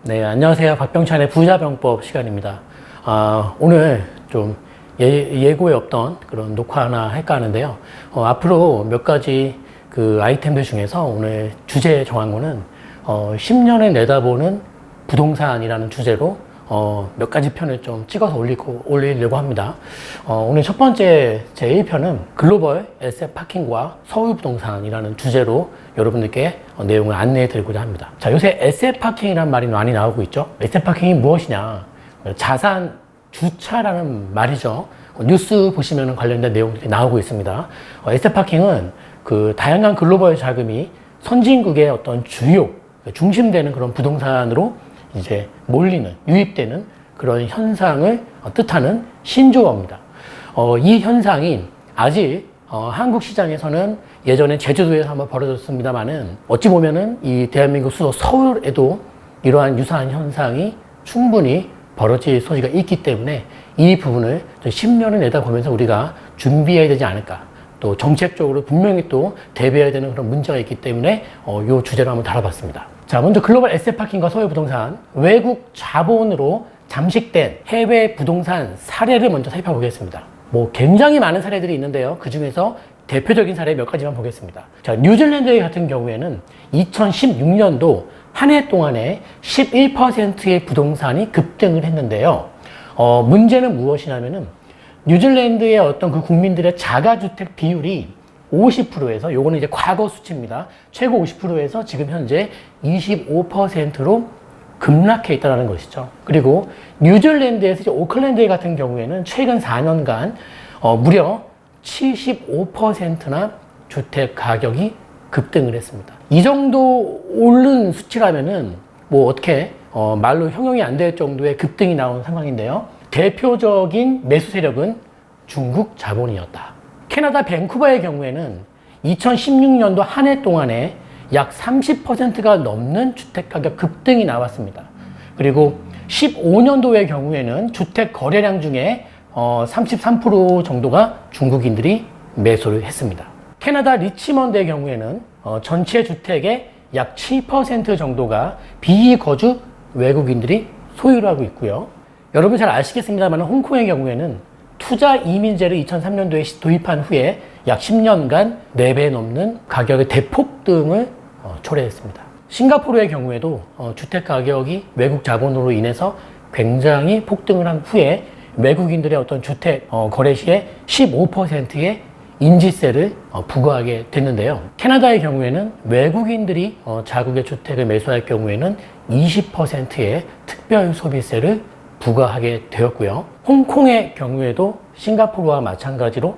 네, 안녕하세요. 박병찬의 부자병법 시간입니다. 오늘 좀 예고에 없던 그런 녹화 하나 할까 하는데요. 앞으로 몇 가지 그 아이템들 중에서 오늘 주제 정한 거는 10년을 내다보는 부동산이라는 주제로 몇 가지 편을 좀 찍어서 올리려고 합니다. 오늘 첫 번째 제 1편은 글로벌 에셋 파킹과 서울 부동산이라는 주제로 여러분들께 내용을 안내해 드리고자 합니다. 자, 요새 에셋 파킹이라는 말이 많이 나오고 있죠. 에셋 파킹이 무엇이냐? 자산 주차라는 말이죠. 뉴스 보시면 관련된 내용들이 나오고 있습니다. 에셋 파킹은 그 다양한 글로벌 자금이 선진국의 어떤 주요 중심되는 그런 부동산으로 이제 몰리는, 유입되는 그런 현상을 뜻하는 신조어입니다. 이 현상이 아직 한국 시장에서는 예전에 제주도에서 한번 벌어졌습니다만은 어찌 보면은 이 대한민국 수도 서울에도 이러한 유사한 현상이 충분히 벌어질 소지가 있기 때문에 이 부분을 10년을 내다보면서 우리가 준비해야 되지 않을까. 또 정책적으로 분명히 또 대비해야 되는 그런 문제가 있기 때문에 이 주제로 한번 다뤄봤습니다. 자, 먼저 글로벌 에셋 파킹과 서울 부동산, 외국 자본으로 잠식된 해외 부동산 사례를 먼저 살펴보겠습니다. 뭐 굉장히 많은 사례들이 있는데요. 그 중에서 대표적인 사례 몇 가지만 보겠습니다. 자, 뉴질랜드 같은 경우에는 2016년도 한 해 동안에 11%의 부동산이 급등을 했는데요. 문제는 무엇이냐면은 뉴질랜드의 어떤 그 국민들의 자가주택 비율이 50%에서, 요거는 이제 과거 수치입니다. 최고 50%에서 지금 현재 25%로 급락해 있다는 것이죠. 그리고 뉴질랜드에서 이제 오클랜드 같은 경우에는 최근 4년간 무려 75%나 주택 가격이 급등을 했습니다. 이 정도 오른 수치라면은 뭐 어떻게 말로 형용이 안 될 정도의 급등이 나온 상황인데요. 대표적인 매수 세력은 중국 자본이었다. 캐나다 밴쿠버의 경우에는 2016년도 한 해 동안에 약 30%가 넘는 주택가격 급등이 나왔습니다. 그리고 15년도의 경우에는 주택 거래량 중에 33% 정도가 중국인들이 매수를 했습니다. 캐나다 리치먼드의 경우에는 전체 주택의 약 7% 정도가 비거주 외국인들이 소유를 하고 있고요. 여러분 잘 아시겠습니다만 홍콩의 경우에는 투자 이민제를 2003년도에 도입한 후에 약 10년간 4배 넘는 가격의 대폭등을 초래했습니다. 싱가포르의 경우에도 주택 가격이 외국 자본으로 인해서 굉장히 폭등을 한 후에 외국인들의 어떤 주택 거래 시에 15%의 인지세를 부과하게 됐는데요. 캐나다의 경우에는 외국인들이 자국의 주택을 매수할 경우에는 20%의 특별 소비세를 부과하게 되었고요. 홍콩의 경우에도 싱가포르와 마찬가지로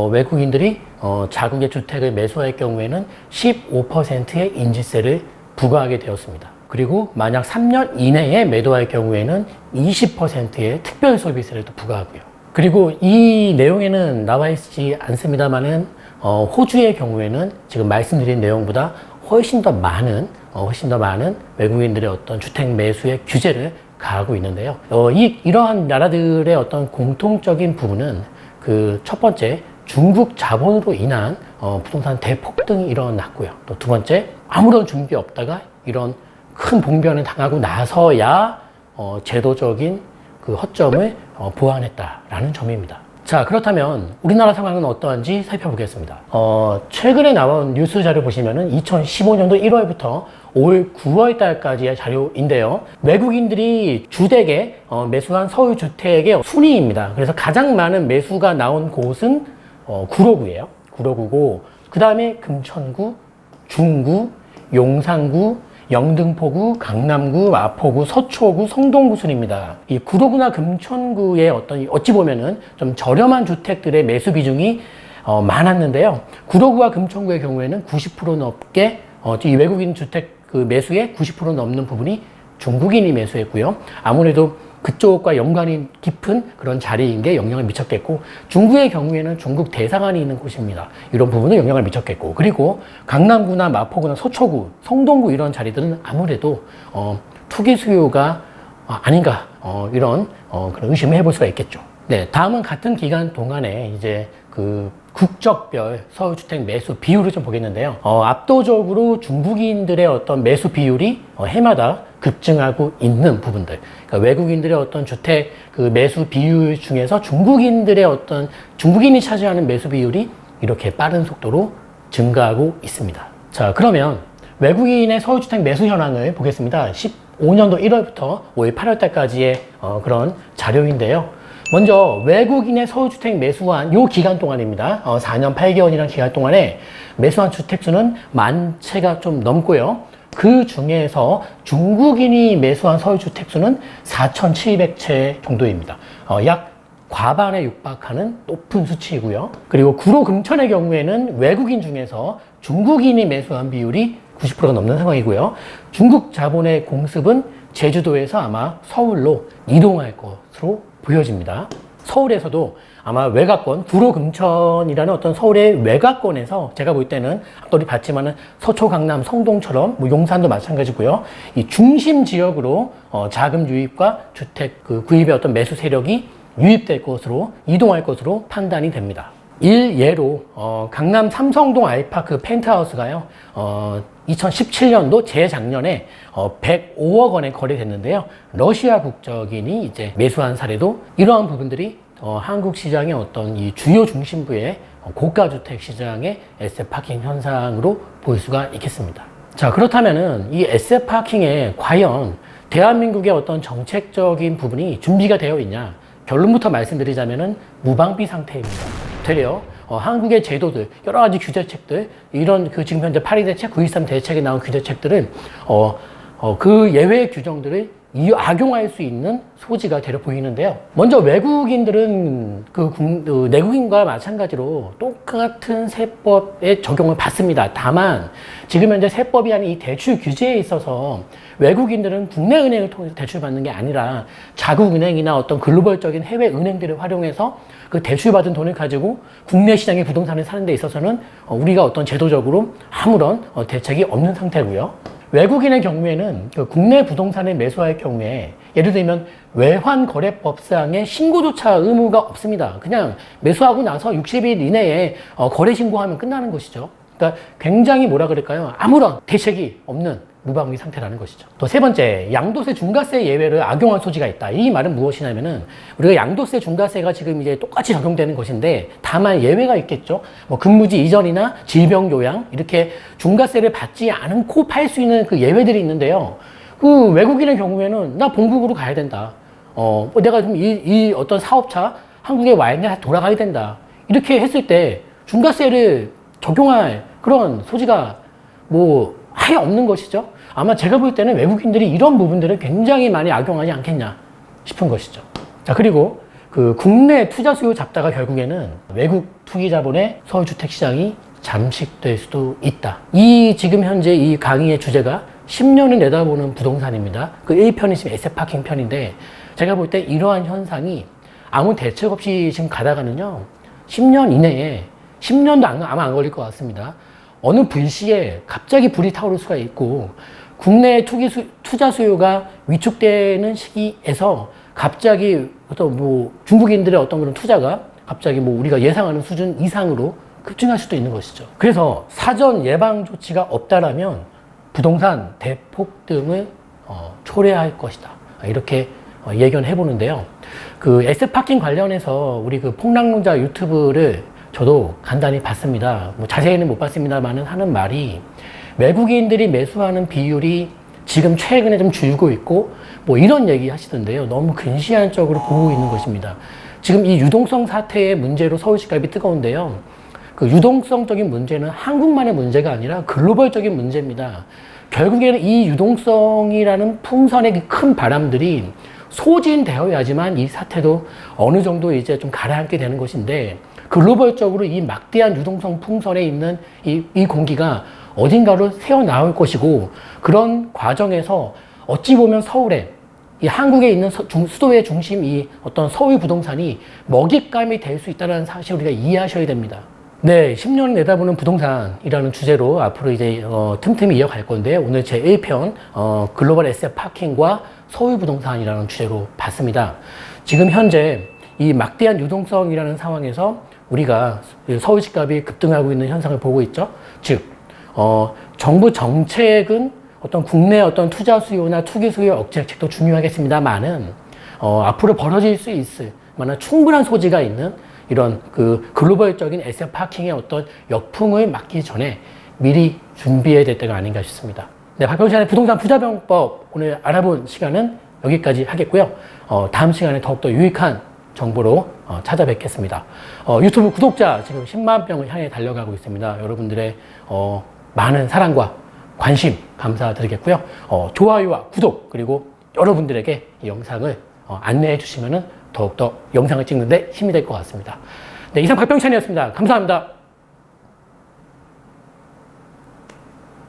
외국인들이 자국의 주택을 매수할 경우에는 15%의 인지세를 부과하게 되었습니다. 그리고 만약 3년 이내에 매도할 경우에는 20%의 특별 소비세를 또 부과하고요. 그리고 이 내용에는 나와 있지 않습니다만은 호주의 경우에는 지금 말씀드린 내용보다 훨씬 더 많은 외국인들의 어떤 주택 매수의 규제를 가하고 있는데요. 이러한 나라들의 어떤 공통적인 부분은 그 첫 번째, 중국 자본으로 인한 부동산 대폭등이 일어났고요. 또 두 번째, 아무런 준비 없다가 이런 큰 봉변을 당하고 나서야 제도적인 그 허점을 보완했다라는 점입니다. 자, 그렇다면 우리나라 상황은 어떠한지 살펴보겠습니다. 최근에 나온 뉴스 자료 보시면은 2015년도 1월부터 올 9월 달까지의 자료인데요. 외국인들이 주택에 매수한 서울 주택의 순위입니다. 그래서 가장 많은 매수가 나온 곳은 구로구예요. 구로구고, 그 다음에 금천구, 중구, 용산구, 영등포구, 강남구, 마포구, 서초구, 성동구 순입니다. 이 구로구나 금천구의 어찌 보면은 좀 저렴한 주택들의 매수 비중이 많았는데요. 구로구와 금천구의 경우에는 90% 넘게 이 외국인 주택 그 매수의 90% 넘는 부분이 중국인이 매수했고요. 아무래도 그쪽과 연관이 깊은 그런 자리인 게 영향을 미쳤겠고, 중구의 경우에는 중국 대사관이 있는 곳입니다. 이런 부분은 영향을 미쳤겠고, 그리고 강남구나 마포구나 서초구, 성동구 이런 자리들은 아무래도 투기 수요가 아닌가 이런 그런 의심을 해볼 수가 있겠죠. 네, 다음은 같은 기간 동안에 이제 그 국적별 서울주택 매수 비율을 좀 보겠는데요. 압도적으로 중국인들의 어떤 매수 비율이 해마다 급증하고 있는 부분들. 그러니까 외국인들의 어떤 주택 그 매수 비율 중에서 중국인이 차지하는 매수 비율이 이렇게 빠른 속도로 증가하고 있습니다. 자, 그러면 외국인의 서울주택 매수 현황을 보겠습니다. 15년도 1월부터 올 8월 달까지의 그런 자료인데요. 먼저 외국인의 서울주택 매수한 요 기간 동안입니다. 4년 8개월이라는 기간 동안에 매수한 주택수는 10,000채가 좀 넘고요. 그 중에서 중국인이 매수한 서울주택수는 4,700채 정도입니다. 약 과반에 육박하는 높은 수치이고요. 그리고 구로 금천의 경우에는 외국인 중에서 중국인이 매수한 비율이 90%가 넘는 상황이고요. 중국 자본의 공습은 제주도에서 아마 서울로 이동할 것으로 보여집니다. 서울에서도 아마 외곽권, 구로 금천이라는 어떤 서울의 외곽권에서 제가 볼 때는 아까 우리 봤지만은 서초, 강남, 성동처럼 뭐 용산도 마찬가지고요. 이 중심 지역으로 자금 유입과 주택 구입의 어떤 매수 세력이 유입될 것으로 이동할 것으로 판단이 됩니다. 일예로 강남 삼성동 아이파크 펜트하우스가요 2017년도 재작년에 105억 원에 거래됐는데요. 러시아 국적인이 이제 매수한 사례도 이러한 부분들이 한국 시장의 어떤 이 주요 중심부의 고가 주택 시장의 에셋 파킹 현상으로 볼 수가 있겠습니다. 자, 그렇다면은 이 에셋 파킹에 과연 대한민국의 어떤 정책적인 부분이 준비가 되어 있냐? 결론부터 말씀드리자면은 무방비 상태입니다. 되려 한국의 제도들, 여러 가지 규제책들, 이런 지금 현재 8.2 대책, 9.13 대책에 나온 규제책들은 그 예외 규정들을 악용할 수 있는 소지가 되려 보이는데요. 먼저 외국인들은 내국인과 마찬가지로 똑같은 세법의 적용을 받습니다. 다만 지금 현재 세법이 아닌 이 대출 규제에 있어서 외국인들은 국내 은행을 통해서 대출받는 게 아니라 자국 은행이나 어떤 글로벌적인 해외 은행들을 활용해서 그 대출받은 돈을 가지고 국내 시장의 부동산을 사는 데 있어서는 우리가 어떤 제도적으로 아무런 대책이 없는 상태고요. 외국인의 경우에는 국내 부동산을 매수할 경우에 예를 들면 외환거래법상의 신고조차 의무가 없습니다. 그냥 매수하고 나서 60일 이내에 거래 신고하면 끝나는 것이죠. 그러니까 굉장히 뭐라 그럴까요? 아무런 대책이 없는 무방비 상태라는 것이죠. 또 세 번째, 양도세 중과세 예외를 악용한 소지가 있다. 이 말은 무엇이냐면은 우리가 양도세 중과세가 지금 이제 똑같이 적용되는 것인데 다만 예외가 있겠죠. 뭐 근무지 이전이나 질병 요양 이렇게 중과세를 받지 않고 팔 수 있는 그 예외들이 있는데요. 그 외국인의 경우에는 나 본국으로 가야 된다. 내가 좀 이 어떤 사업차 한국에 와 있는데 돌아가야 된다. 이렇게 했을 때 중과세를 적용할 그런 소지가 뭐 아예 없는 것이죠. 아마 제가 볼 때는 외국인들이 이런 부분들을 굉장히 많이 악용하지 않겠냐 싶은 것이죠. 자, 그리고 국내 투자 수요 잡다가 결국에는 외국 투기 자본의 서울 주택 시장이 잠식될 수도 있다. 지금 현재 이 강의의 주제가 10년을 내다보는 부동산입니다. 그 1편이 지금 에셋 파킹 편인데 제가 볼 때 이러한 현상이 아무 대책 없이 지금 가다가는요 10년 이내에 10년도 아마 안 걸릴 것 같습니다. 어느 불시에 갑자기 불이 타오를 수가 있고 국내 투자 수요가 위축되는 시기에서 갑자기 어떤 뭐 중국인들의 어떤 그런 투자가 갑자기 뭐 우리가 예상하는 수준 이상으로 급증할 수도 있는 것이죠. 그래서 사전 예방 조치가 없다라면 부동산 대폭등을 초래할 것이다. 이렇게 예견해 보는데요. 에셋 파킹 관련해서 우리 폭락론자 유튜브를 저도 간단히 봤습니다. 뭐 자세히는 못 봤습니다만은 하는 말이 외국인들이 매수하는 비율이 지금 최근에 좀 줄고 있고 뭐 이런 얘기 하시던데요. 너무 근시안적으로 보고 있는 것입니다. 지금 이 유동성 사태의 문제로 서울집값이 뜨거운데요. 그 유동성적인 문제는 한국만의 문제가 아니라 글로벌적인 문제입니다. 결국에는 이 유동성이라는 풍선의 큰 바람들이 소진되어야지만 이 사태도 어느 정도 이제 좀 가라앉게 되는 것인데 글로벌적으로 이 막대한 유동성 풍선에 있는 이 공기가 어딘가로 새어나올 것이고 그런 과정에서 어찌 보면 서울에 이 한국에 있는 수도의 중심 이 어떤 서울 부동산이 먹잇감이 될 수 있다는 사실 우리가 이해하셔야 됩니다. 네, 10년 내다보는 부동산이라는 주제로 앞으로 이제 틈틈이 이어갈 건데 오늘 제 1편 글로벌 에셋 파킹과 서울 부동산이라는 주제로 봤습니다. 지금 현재 이 막대한 유동성이라는 상황에서 우리가 서울 집값이 급등하고 있는 현상을 보고 있죠. 즉, 정부 정책은 어떤 국내 어떤 투자 수요나 투기 수요 억제 정책도 중요하겠습니다만은 앞으로 벌어질 수 있을 만한 충분한 소지가 있는 이런 그 글로벌적인 에셋 파킹의 어떤 역풍을 맞기 전에 미리 준비해야 될 때가 아닌가 싶습니다. 네, 박병찬의 부동산 부자병법 오늘 알아본 시간은 여기까지 하겠고요. 다음 시간에 더욱더 유익한 정보로 찾아뵙겠습니다. 유튜브 구독자 지금 10만 명을 향해 달려가고 있습니다. 여러분들의 많은 사랑과 관심 감사드리겠고요. 좋아요와 구독 그리고 여러분들에게 이 영상을 안내해 주시면 더욱더 영상을 찍는데 힘이 될 것 같습니다. 네, 이상 박병찬이었습니다. 감사합니다.